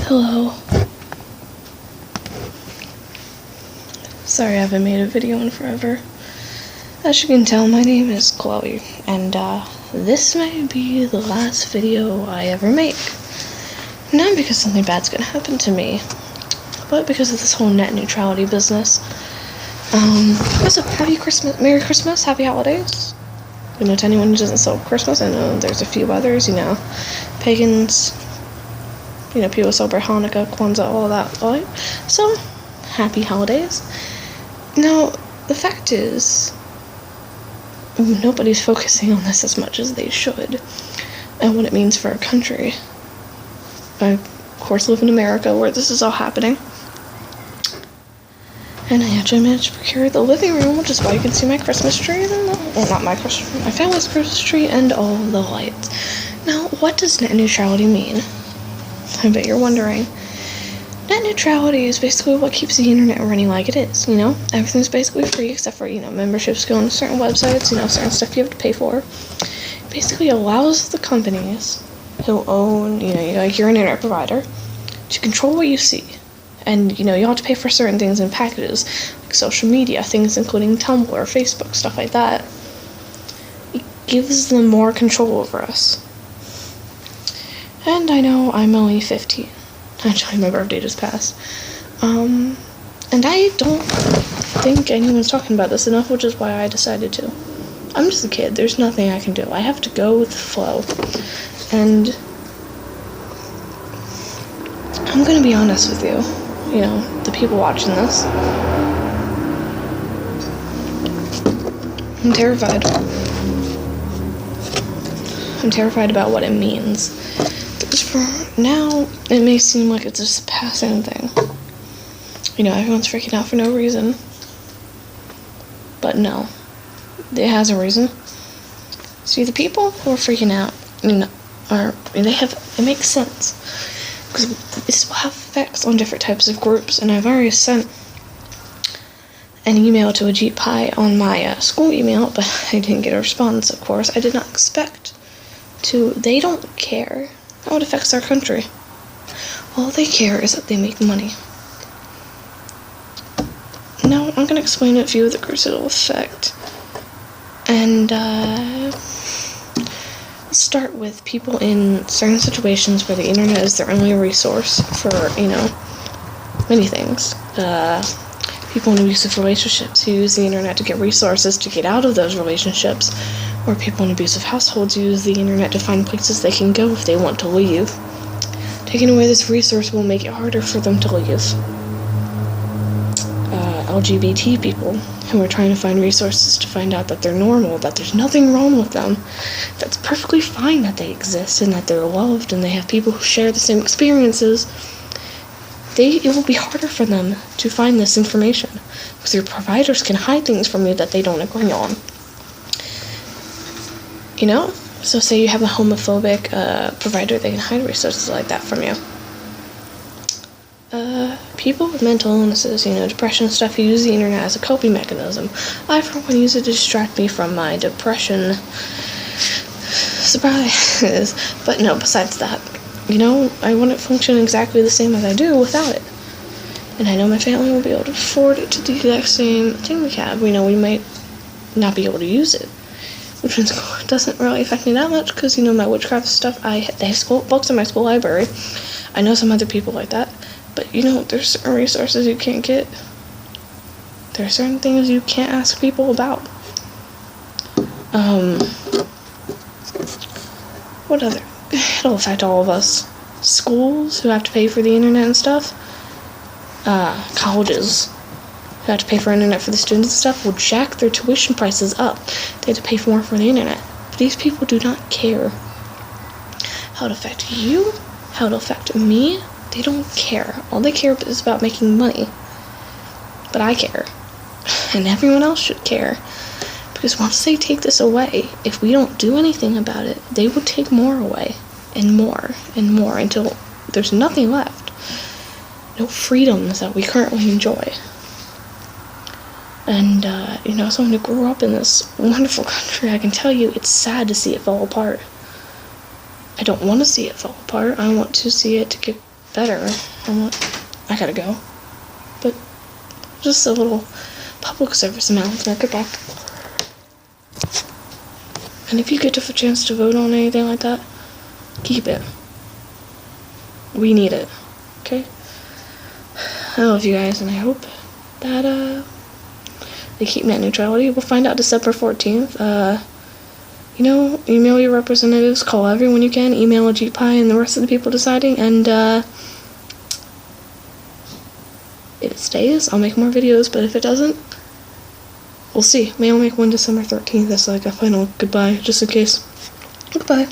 Hello. Sorry I haven't made a video in forever. As you can tell, my name is Chloe, and this may be the last video I ever make. Not because something bad's gonna happen to me, but because of this whole net neutrality business. Also, happy Christmas, Merry Christmas, Happy Holidays. You know, to anyone who doesn't celebrate Christmas, I know there's a few others, you know, pagans, you know, people celebrate Hanukkah, Kwanzaa, all that, right? So, happy holidays. Now, the fact is, nobody's focusing on this as much as they should, and what it means for our country. I, of course, live in America, where this is all happening. And I actually managed to procure the living room, which is why you can see my Christmas tree, well, not my Christmas tree, my family's Christmas tree, and all the lights. Now, what does net neutrality mean? I bet you're wondering. Net neutrality is basically what keeps the internet running like it is, you know? Everything's basically free except for, you know, memberships go on certain websites, you know, certain stuff you have to pay for. It basically allows the companies who own, you know, like your internet provider, to control what you see. And, you know, you have to pay for certain things in packages, like social media, things including Tumblr, Facebook, stuff like that. It gives them more control over us. And I know I'm only 15. Actually, my birthday just passed. And I don't think anyone's talking about this enough, which is why I decided to. I'm just a kid. There's nothing I can do. I have to go with the flow. And I'm going to be honest with you. You know, the people watching this. I'm terrified. I'm terrified about what it means. Because for now, it may seem like it's just a passing thing. You know, everyone's freaking out for no reason. But no. It has a reason. See, the people who are freaking out, you know, it makes sense. Because this will have effects on different types of groups, and I've already sent an email to Ajit Pai on my school email, but I didn't get a response, of course. I did not expect to. They don't care how it affects our country. All they care is that they make money. Now, I'm going to explain a few of the groups it'll affect. And, start with people in certain situations where the internet is their only resource for, you know, many things. People in abusive relationships who use the internet to get resources to get out of those relationships, or people in abusive households who use the internet to find places they can go if they want to leave. Taking away this resource will make it harder for them to leave. LGBT people who are trying to find resources to find out that they're normal, that there's nothing wrong with them, that's perfectly fine that they exist and that they're loved and they have people who share the same experiences. It will be harder for them to find this information because your providers can hide things from you that they don't agree on. You know? So say you have a homophobic provider, they can hide resources like that from you. People with mental illnesses, you know, depression and stuff, who use the internet as a coping mechanism. I, for one, use it to distract me from my depression. Surprise! But no, besides that, you know, I wouldn't function exactly the same as I do without it. And I know my family will be able to afford it to the exact same thing we have. You know, we might not be able to use it. Which doesn't really affect me that much, because, you know, my witchcraft stuff, they have books in my school library. I know some other people like that. But, you know, there's certain resources you can't get. There are certain things you can't ask people about. What other? It'll affect all of us. Schools who have to pay for the internet and stuff. Colleges who have to pay for internet for the students and stuff will jack their tuition prices up. They have to pay more for the internet. But these people do not care how it'll affect you, how it'll affect me. They don't care. All they care is about making money. But I care. And everyone else should care. Because once they take this away, if we don't do anything about it, they will take more away. And more. And more. Until there's nothing left. No freedoms that we currently enjoy. And, you know, someone who grew up in this wonderful country, I can tell you it's sad to see it fall apart. I don't want to see it fall apart. I want to see it to get better. I gotta go. But just a little public service announcement. Goodbye. And if you get a chance to vote on anything like that, keep it. We need it. Okay? I love you guys, and I hope that they keep net neutrality. We'll find out December 14th. Email your representatives, call everyone you can, email Ajit Pai and the rest of the people deciding, and if it stays, I'll make more videos, but if it doesn't, we'll see. Maybe I'll make one December 13th as like a final goodbye, just in case. Goodbye.